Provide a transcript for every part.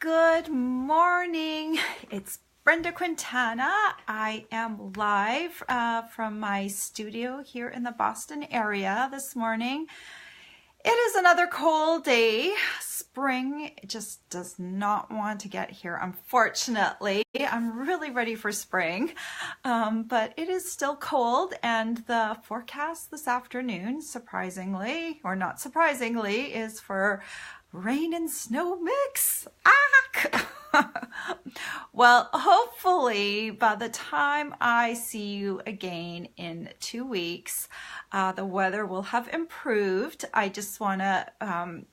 Good morning. It's Brenda Quintana. I am live from my studio here in the Boston area this morning. It is another cold day. Spring just does not want to get here, unfortunately. I'm really ready for spring, but it is still cold, and the forecast this afternoon, surprisingly, or not surprisingly, is for rain and snow mix. Well, hopefully by the time I see you again in 2 weeks, the weather will have improved. I just want to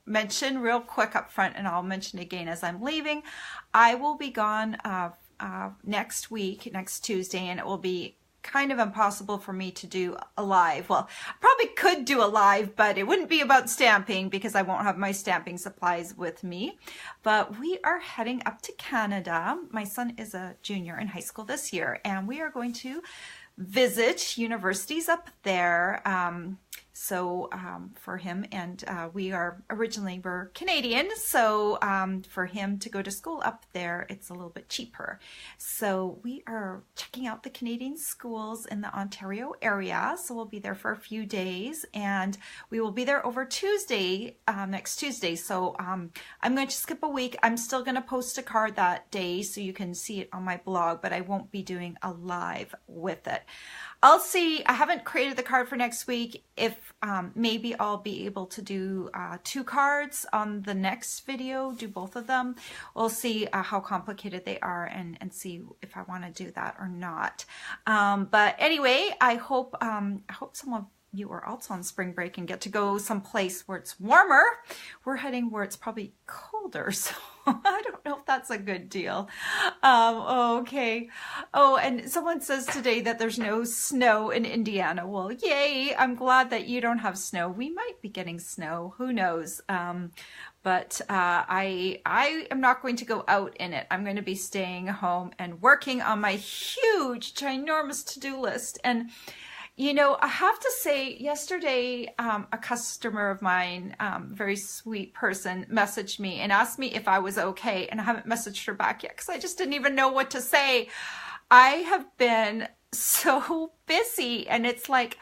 mention real quick up front, and I'll mention again as I'm leaving, I will be gone next week, next Tuesday, and it will be kind of impossible for me to do a live. Well, I probably could do a live, but it wouldn't be about stamping because I won't have my stamping supplies with me. But we are heading up to Canada. My son is a junior in high school this year, and we are going to visit universities up there. For him, and we're Canadian, so for him to go to school up there, it's a little bit cheaper. So we are checking out the Canadian schools in the Ontario area. So we'll be there for a few days, and we will be there over Tuesday, next Tuesday. So I'm going to skip a week. I'm still going to post a card that day so you can see it on my blog, but I won't be doing a live with it. I'll see. I haven't created the card for next week. If maybe I'll be able to do 2 cards on the next video, do both of them. We'll see how complicated they are and see if I want to do that or not. But anyway, I hope some of you are also on spring break and get to go someplace where it's warmer. We're heading where it's probably colder, so I don't know if that's a good deal. Okay. Oh, and someone says today that there's no snow in Indiana. Well, yay. I'm glad that you don't have snow. We might be getting snow. Who knows? But I am not going to go out in it. I'm going to be staying home and working on my huge, ginormous to-do list. And you know, I have to say, yesterday, a customer of mine, very sweet person, messaged me and asked me if I was okay. And I haven't messaged her back yet because I just didn't even know what to say. I have been so busy, and it's like,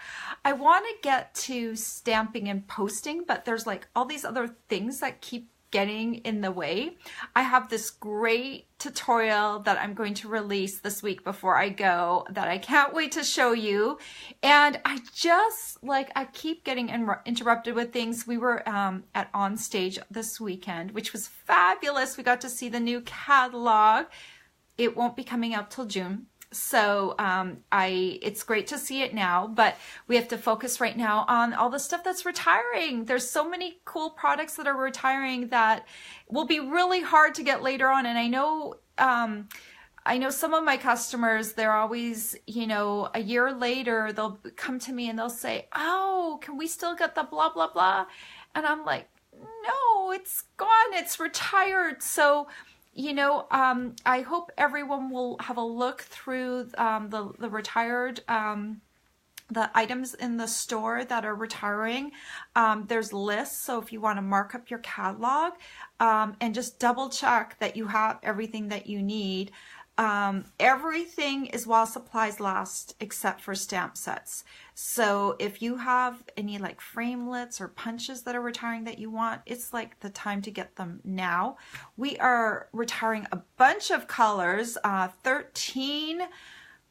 I want to get to stamping and posting, but there's like all these other things that keep getting in the way. I have this great tutorial that I'm going to release this week before I go that I can't wait to show you. And I keep getting interrupted with things. We were at On Stage this weekend, which was fabulous. We got to see the new catalog. It won't be coming out till June. So it's great to see it now, but we have to focus right now on all the stuff that's retiring. There's so many cool products that are retiring that will be really hard to get later on. And I know some of my customers, they're always, a year later, they'll come to me and they'll say, oh, can we still get the blah, blah, blah? And I'm like, no, it's gone. It's retired. So I hope everyone will have a look through the retired, the items in the store that are retiring. There's lists, so if you want to mark up your catalog and just double check that you have everything that you need. Everything is while supplies last except for stamp sets. So if you have any like framelits or punches that are retiring that you want, it's like the time to get them now. We are retiring a bunch of colors. 13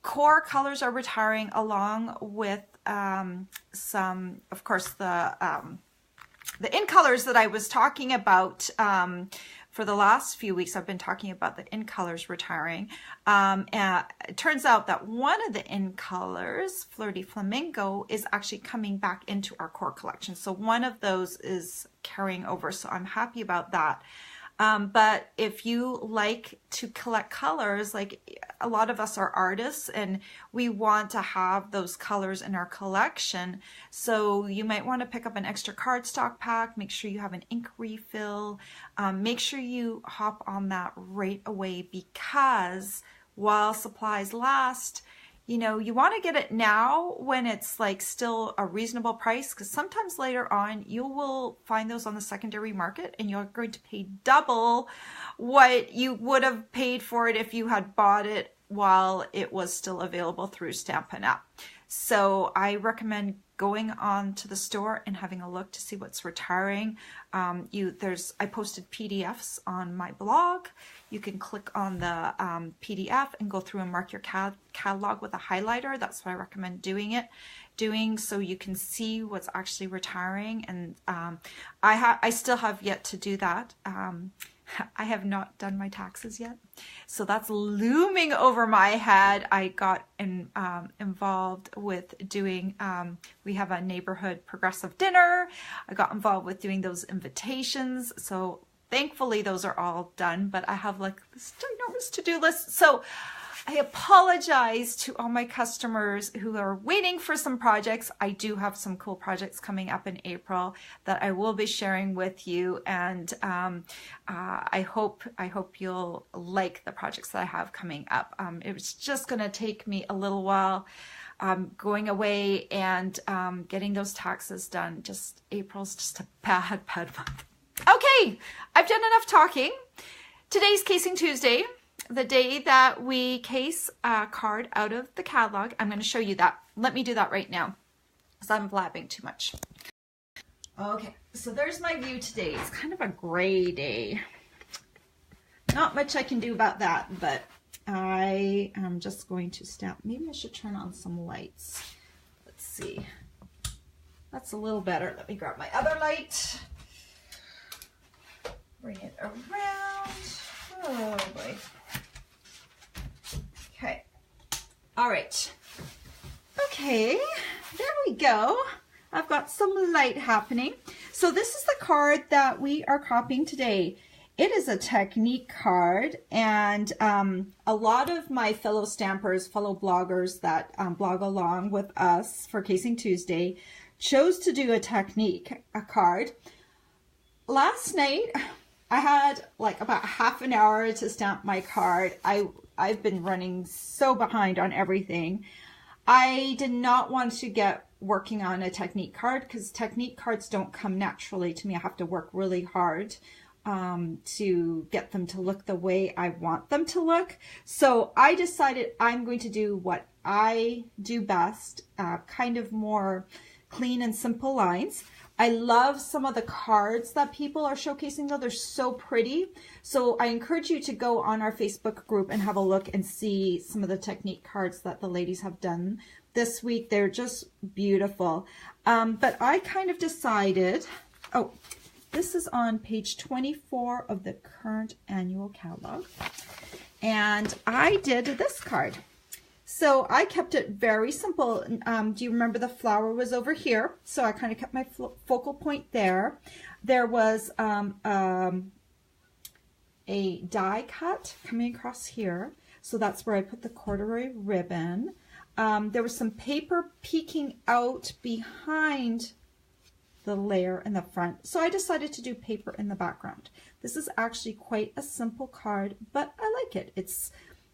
core colors are retiring, along with some, of course, the in colors that I was talking about. For the last few weeks, I've been talking about the in colors retiring. And it turns out that one of the in colors, Flirty Flamingo, is actually coming back into our core collection. So one of those is carrying over. So I'm happy about that. But if you like to collect colors, like a lot of us are artists and we want to have those colors in our collection. So you might want to pick up an extra cardstock pack, make sure you have an ink refill, make sure you hop on that right away, because while supplies last, you know, you want to get it now when it's like still a reasonable price, because sometimes later on you will find those on the secondary market and you're going to pay double what you would have paid for it if you had bought it while it was still available through Stampin' Up. So I recommend going on to the store and having a look to see what's retiring. I posted PDFs on my blog. You can click on the PDF and go through and mark your catalog with a highlighter. That's what I recommend doing so you can see what's actually retiring. And I still have yet to do that. I have not done my taxes yet, so that's looming over my head. I got involved with doing, we have a neighborhood progressive dinner. I got involved with doing those invitations, so thankfully those are all done, but I have like this ginormous to-do list. So I apologize to all my customers who are waiting for some projects. I do have some cool projects coming up in April that I will be sharing with you, and I hope you'll like the projects that I have coming up. It's just going to take me a little while going away and getting those taxes done. Just April's just a bad month. Okay, I've done enough talking. Today's Casing Tuesday, the day that we case a card out of the catalog. I'm going to show you that. Let me do that right now because I'm blabbing too much. Okay, so there's my view today. It's kind of a gray day. Not much I can do about that, but I am just going to stamp. Maybe I should turn on some lights. Let's see. That's a little better. Let me grab my other light. Bring it around. Oh boy. Okay. All right. Okay, there we go. I've got some light happening. So this is the card that we are copying today. It is a technique card, and a lot of my fellow stampers, fellow bloggers that blog along with us for Casing Tuesday chose to do a technique card. Last night, I had like about half an hour to stamp my card. I've been running so behind on everything. I did not want to get working on a technique card because technique cards don't come naturally to me. I have to work really hard to get them to look the way I want them to look. So I decided I'm going to do what I do best, kind of more clean and simple lines. I love some of the cards that people are showcasing though. They're so pretty. So I encourage you to go on our Facebook group and have a look and see some of the technique cards that the ladies have done this week. They're just beautiful. But I kind of decided, oh, this is on page 24 of the current annual catalog. And I did this card. So I kept it very simple. Do you remember the flower was over here? So I kind of kept my focal point there. There was a die cut coming across here. So that's where I put the corduroy ribbon. There was some paper peeking out behind the layer in the front. So I decided to do paper in the background. This is actually quite a simple card, but I like it.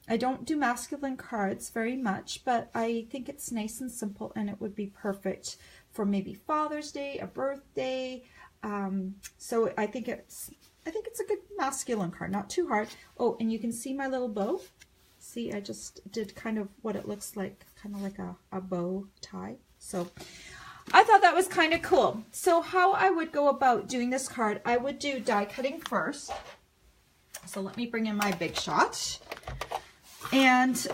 I don't do masculine cards very much, but I think it's nice and simple, and it would be perfect for maybe Father's Day, a birthday. So I think it's a good masculine card, not too hard. Oh, and you can see my little bow. See, I just did kind of what it looks like, kind of like a bow tie. So I thought that was kind of cool. So how I would go about doing this card, I would do die cutting first. So let me bring in my Big Shot. And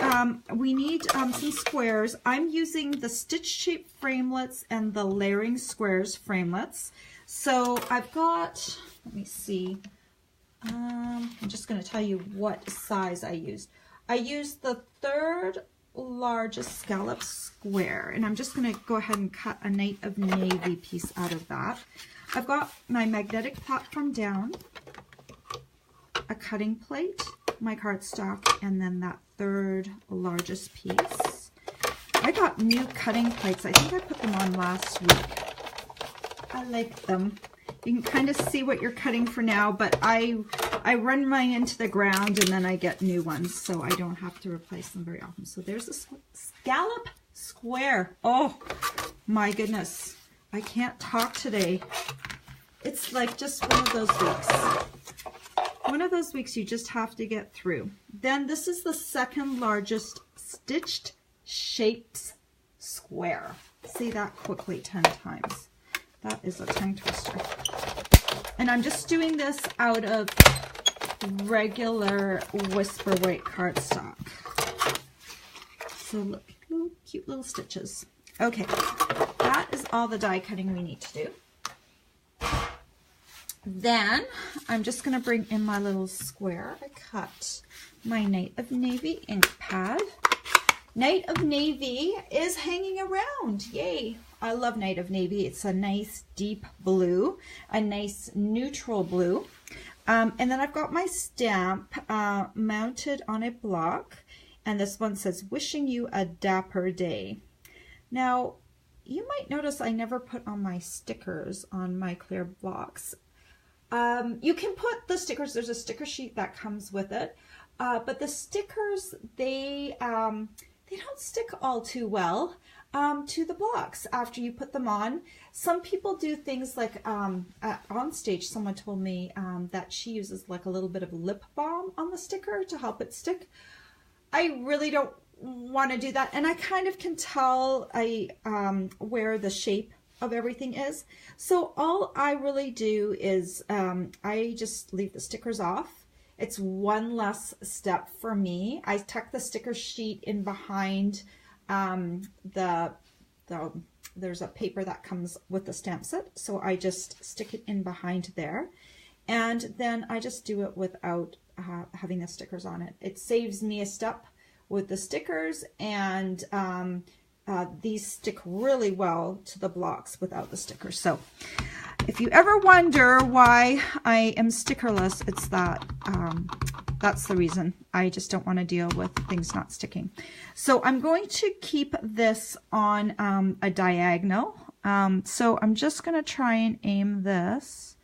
we need some squares. I'm using the stitch shape framelits and the layering squares framelits. So I've got, let me see, I'm just going to tell you what size I used. I used the third largest scallop square, and I'm just going to go ahead and cut a Night of Navy piece out of that. I've got my magnetic platform down, a cutting plate, my cardstock, and then that third largest piece. I got new cutting plates. I think I put them on last week. I like them. You can kind of see what you're cutting for now, but I run mine into the ground and then I get new ones, so I don't have to replace them very often. So there's a scallop square. Oh my goodness, I can't talk today. It's like just one of those weeks. One of those weeks you just have to get through. Then this is the second largest stitched shapes square. Say that quickly 10 times. That is a tongue twister. And I'm just doing this out of regular Whisper White cardstock. So look, little, cute little stitches. Okay, that is all the die cutting we need to do. Then I'm just going to bring in my little square. I cut my Night of Navy ink pad. Night of Navy is hanging around. Yay! I love Night of Navy. It's a nice deep blue, a nice neutral blue. And then I've got my stamp mounted on a block. And this one says, wishing you a dapper day. Now, you might notice I never put on my stickers on my clear blocks. You can put the stickers, there's a sticker sheet that comes with it. But the stickers, they don't stick all too well to the blocks after you put them on. Some people do things like on stage, someone told me that she uses like a little bit of lip balm on the sticker to help it stick. I really don't want to do that, and I kind of can tell where the shape of everything is. So all I really do is I just leave the stickers off. It's one less step for me. I tuck the sticker sheet in behind there's a paper that comes with the stamp set. So I just stick it in behind there. And then I just do it without having the stickers on it. It saves me a step with the stickers, and these stick really well to the blocks without the stickers. So if you ever wonder why I am stickerless, it's that that's the reason. I just don't want to deal with things not sticking. So I'm going to keep this on a diagonal. So I'm just going to try and aim this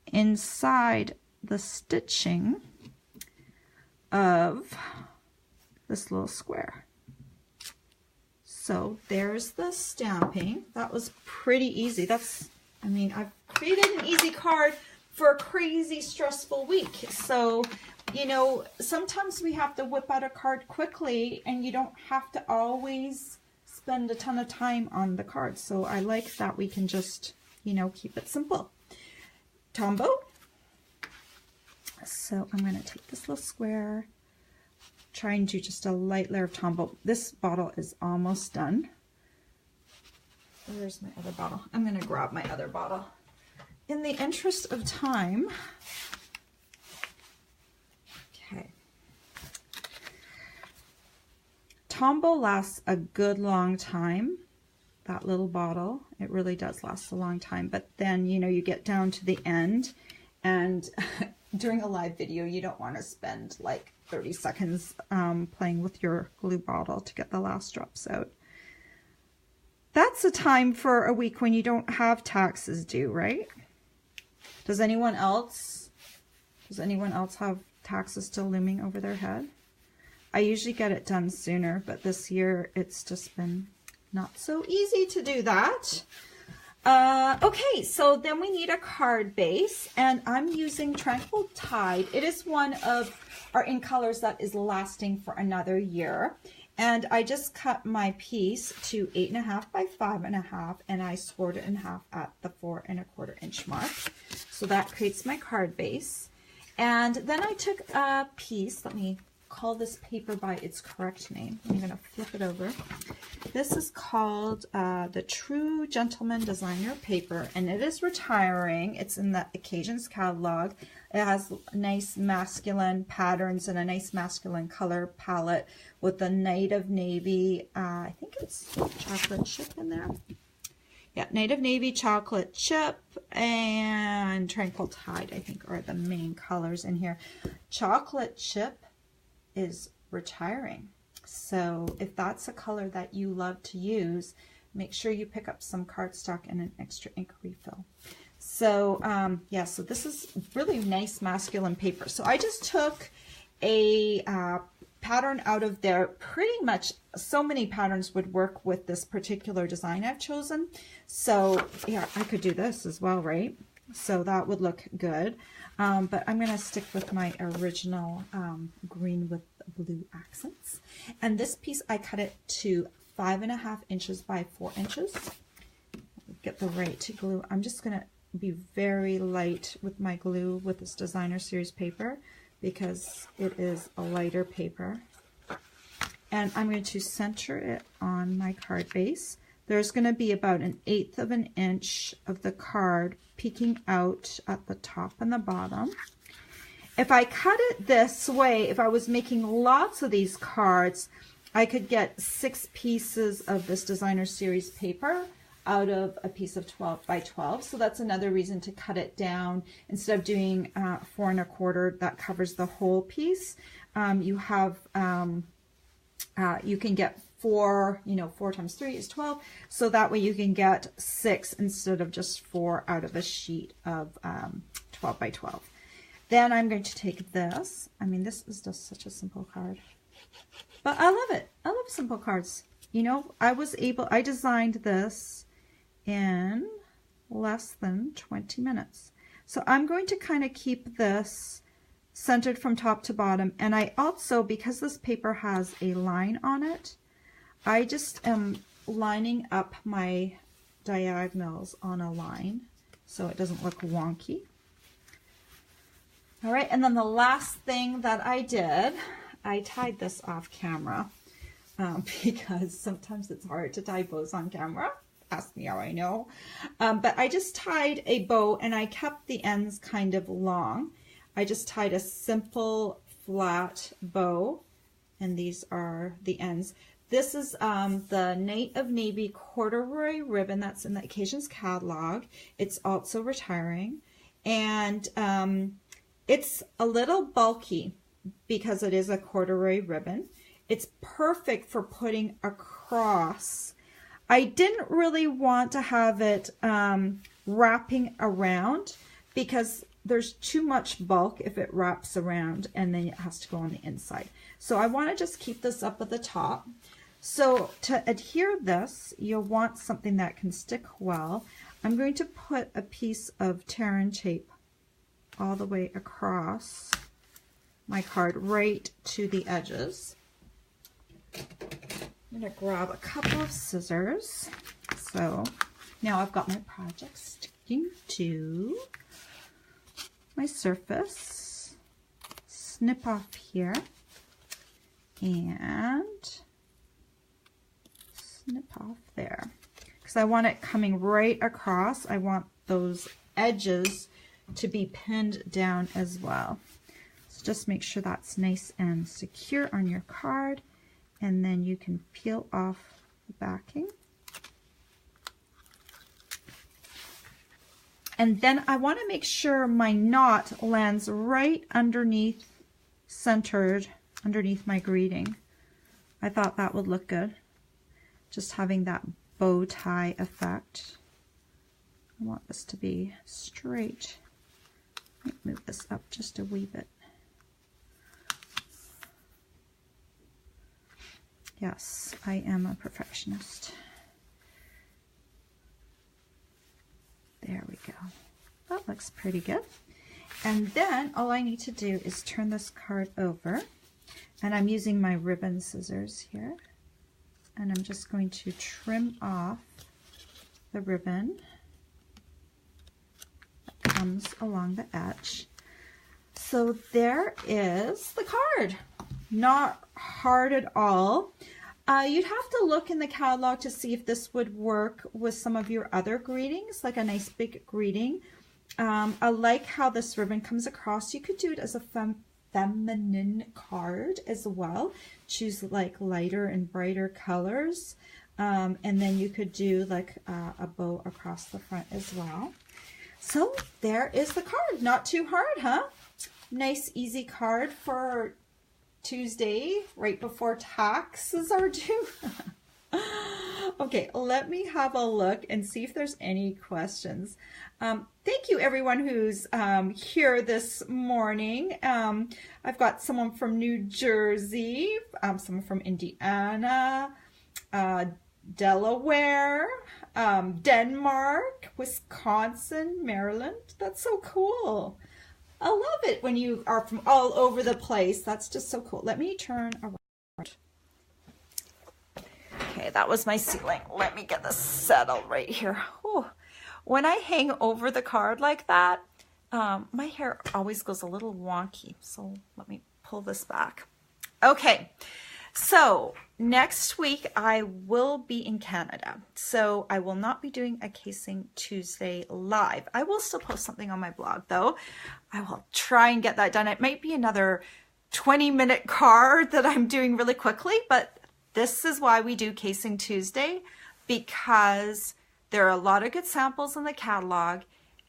inside the stitching of this little square. So there's the stamping. That was pretty easy. I mean, I've created an easy card for a crazy stressful week. So, you know, sometimes we have to whip out a card quickly, and you don't have to always spend a ton of time on the card. So I like that we can just, you know, keep it simple. Tombow. So I'm going to take this little square, try and do just a light layer of Tombow. This bottle is almost done. Where's my other bottle? I'm going to grab my other bottle. In the interest of time, okay. Tombow lasts a good long time. That little bottle, it really does last a long time. But then, you know, you get down to the end, and during a live video, you don't want to spend like 30 seconds playing with your glue bottle to get the last drops out. That's a time for a week when you don't have taxes due, right? Does anyone else have taxes still looming over their head? I usually get it done sooner, but this year it's just been not so easy to do that. Okay, so then we need a card base, and I'm using Tranquil Tide. It is one of our ink colors that is lasting for another year. And I just cut my piece to 8.5 by 5.5, and I scored it in half at the 4 1/4 inch mark. So that creates my card base. And then I took a piece, let me call this paper by its correct name. I'm going to flip it over. This is called the True Gentleman Designer paper, and it is retiring. It's in the Occasions catalog. It has nice masculine patterns and a nice masculine color palette with a Night of Navy, I think it's chocolate chip in there. Yeah, Night of Navy, chocolate chip, and Tranquil Tide, I think, are the main colors in here. Chocolate chip is retiring. So if that's a color that you love to use, make sure you pick up some cardstock and an extra ink refill. So yeah, so this is really nice masculine paper. So I just took a pattern out of there. Pretty much so many patterns would work with this particular design I've chosen. So yeah, I could do this as well, right? So that would look good. But I'm going to stick with my original green with blue accents. And this piece, I cut it to 5.5 inches by 4 inches. Get the right glue. I'm just going to be very light with my glue with this designer series paper because it is a lighter paper. And I'm going to center it on my card base. There's going to be about 1/8 of an inch of the card peeking out at the top and the bottom. If I cut it this way, if I was making lots of these cards, I could get 6 pieces of this designer series paper out of a piece of 12 by 12. So that's another reason to cut it down. Instead of doing 4 1/4, that covers the whole piece. You can get 4, 4 times 3 is 12. So that way you can get 6 instead of just 4 out of a sheet of 12 by 12. Then I'm going to take this. I mean, this is just such a simple card, but I love it. I love simple cards. I designed this in less than 20 minutes. So I'm going to kind of keep this centered from top to bottom. And I also, because this paper has a line on it, I just am lining up my diagonals on a line so it doesn't look wonky. All right, and then the last thing that I did, I tied this off camera because sometimes it's hard to tie bows on camera. Ask me how I know. But I just tied a bow and I kept the ends kind of long. I just tied a simple flat bow, and these are the ends. This is the Night of Navy corduroy ribbon that's in the Occasions catalog. It's also retiring, and it's a little bulky because it is a corduroy ribbon. It's perfect for putting across. I didn't really want to have it wrapping around because there's too much bulk if it wraps around and then it has to go on the inside. So I want to just keep this up at the top. So to adhere this, you'll want something that can stick well. I'm going to put a piece of Terran tape all the way across my card right to the edges. I'm going to grab a couple of scissors. So now I've got my project sticking to my surface. Snip off here and snip off there because I want it coming right across. I want those edges to be pinned down as well. So just make sure that's nice and secure on your card, and then you can peel off the backing. And then I want to make sure my knot lands right underneath, centered underneath my greeting. I thought that would look good. Just having that bow tie effect. I want this to be straight. Let me move this up just a wee bit. Yes, I am a perfectionist. There we go. That looks pretty good. And then all I need to do is turn this card over. And I'm using my ribbon scissors here. And I'm just going to trim off the ribbon that comes along the edge. So there is the card. Not hard at all. You'd have to look in the catalog to see if this would work with some of your other greetings, like a nice big greeting. I like how this ribbon comes across. You could do it as a feminine card as well. Choose like lighter and brighter colors. And then you could do like a bow across the front as well. So there is the card. Not too hard, huh? Nice, easy card for Tuesday, right before taxes are due. Okay, let me have a look and see if there's any questions. Thank you everyone who's here this morning. I've got someone from New Jersey, someone from Indiana, Delaware, Denmark, Wisconsin, Maryland. That's so cool. I love it when you are from all over the place. That's just so cool. Let me turn around. Okay, that was my ceiling. Let me get this settled right here. Ooh. When I hang over the card like that, my hair always goes a little wonky. So let me pull this back. Okay, so next week I will be in Canada. So I will not be doing a Casing Tuesday live. I will still post something on my blog though. I will try and get that done. It might be another 20-minute card that I'm doing really quickly, but this is why we do Casing Tuesday, because there are a lot of good samples in the catalog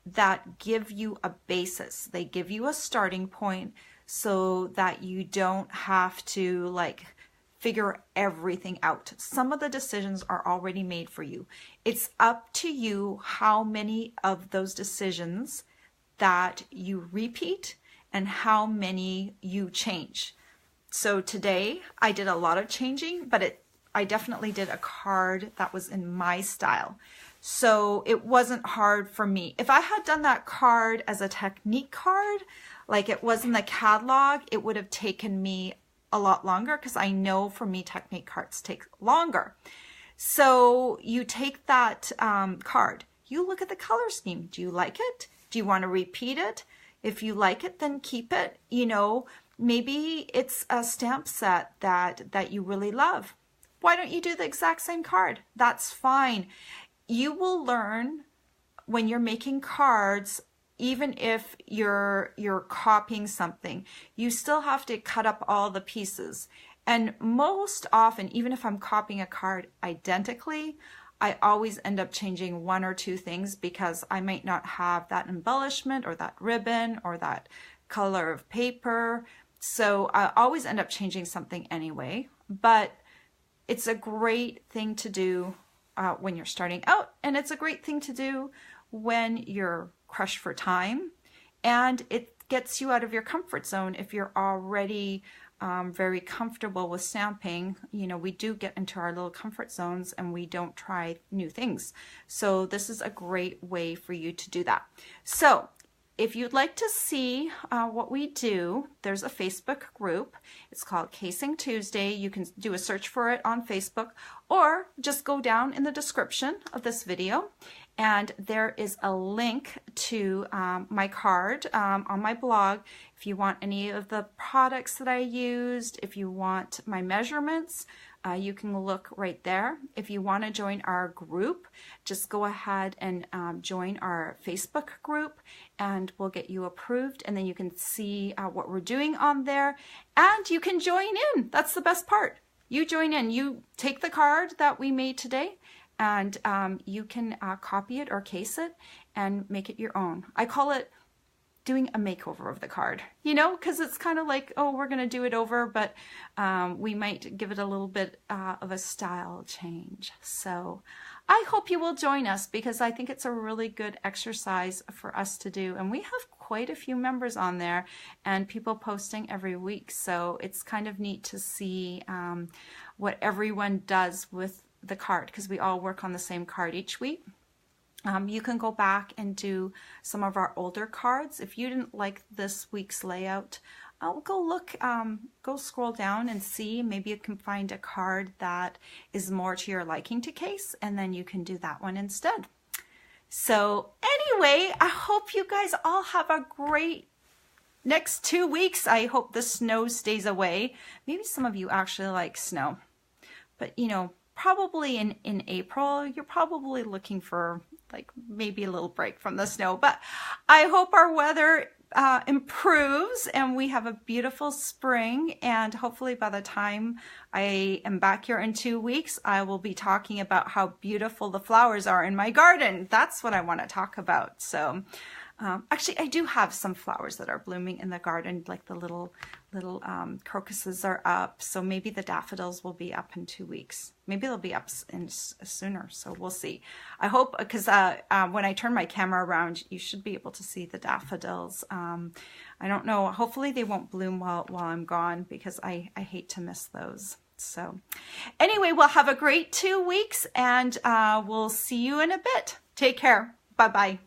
that give you a basis. They give you a starting point so that you don't have to like figure everything out. Some of the decisions are already made for you. It's up to you how many of those decisions that you repeat and how many you change. So today I did a lot of changing, but I definitely did a card that was in my style. So it wasn't hard for me. If I had done that card as a technique card, like it was in the catalog, it would have taken me a lot longer because I know for me technique cards take longer. So you take that card, you look at the color scheme. Do you like it? Do you want to repeat it? If you like it, then keep it. You know, maybe it's a stamp set that you really love. Why don't you do the exact same card? That's fine. You will learn when you're making cards, even if you're copying something, you still have to cut up all the pieces. And most often, even if I'm copying a card identically, I always end up changing one or two things because I might not have that embellishment or that ribbon or that color of paper. So I always end up changing something anyway, but it's a great thing to do when you're starting out, and it's a great thing to do when you're crushed for time, and it gets you out of your comfort zone. If you're already very comfortable with stamping, you know, we do get into our little comfort zones and we don't try new things. So this is a great way for you to do that. So if you'd like to see what we do, there's a Facebook group. It's called Casing Tuesday. You can do a search for it on Facebook, or just go down in the description of this video and there is a link to my card on my blog. If you want any of the products that I used, if you want my measurements, you can look right there. If you want to join our group, just go ahead and join our Facebook group and we'll get you approved, and then you can see what we're doing on there and you can join in. That's the best part. You join in, you take the card that we made today and you can copy it or case it and make it your own. I call it doing a makeover of the card, you know, because it's kind of like, oh, we're going to do it over, but we might give it a little bit of a style change. So I hope you will join us because I think it's a really good exercise for us to do. And we have quite a few members on there and people posting every week. So it's kind of neat to see what everyone does with the card, because we all work on the same card each week. You can go back and do some of our older cards. If you didn't like this week's layout, go look, go scroll down and see. Maybe you can find a card that is more to your liking to case, and then you can do that one instead. So anyway, I hope you guys all have a great next 2 weeks. I hope the snow stays away. Maybe some of you actually like snow, but you know, probably in April, you're probably looking for like maybe a little break from the snow, but I hope our weather improves and we have a beautiful spring, and hopefully by the time I am back here in 2 weeks, I will be talking about how beautiful the flowers are in my garden. That's what I want to talk about. So Actually, I do have some flowers that are blooming in the garden, like the little crocuses are up. So maybe the daffodils will be up in 2 weeks. Maybe they'll be up sooner. So we'll see. I hope, because when I turn my camera around, you should be able to see the daffodils. I don't know. Hopefully they won't bloom while I'm gone, because I hate to miss those. So anyway, we'll have a great 2 weeks, and we'll see you in a bit. Take care. Bye-bye.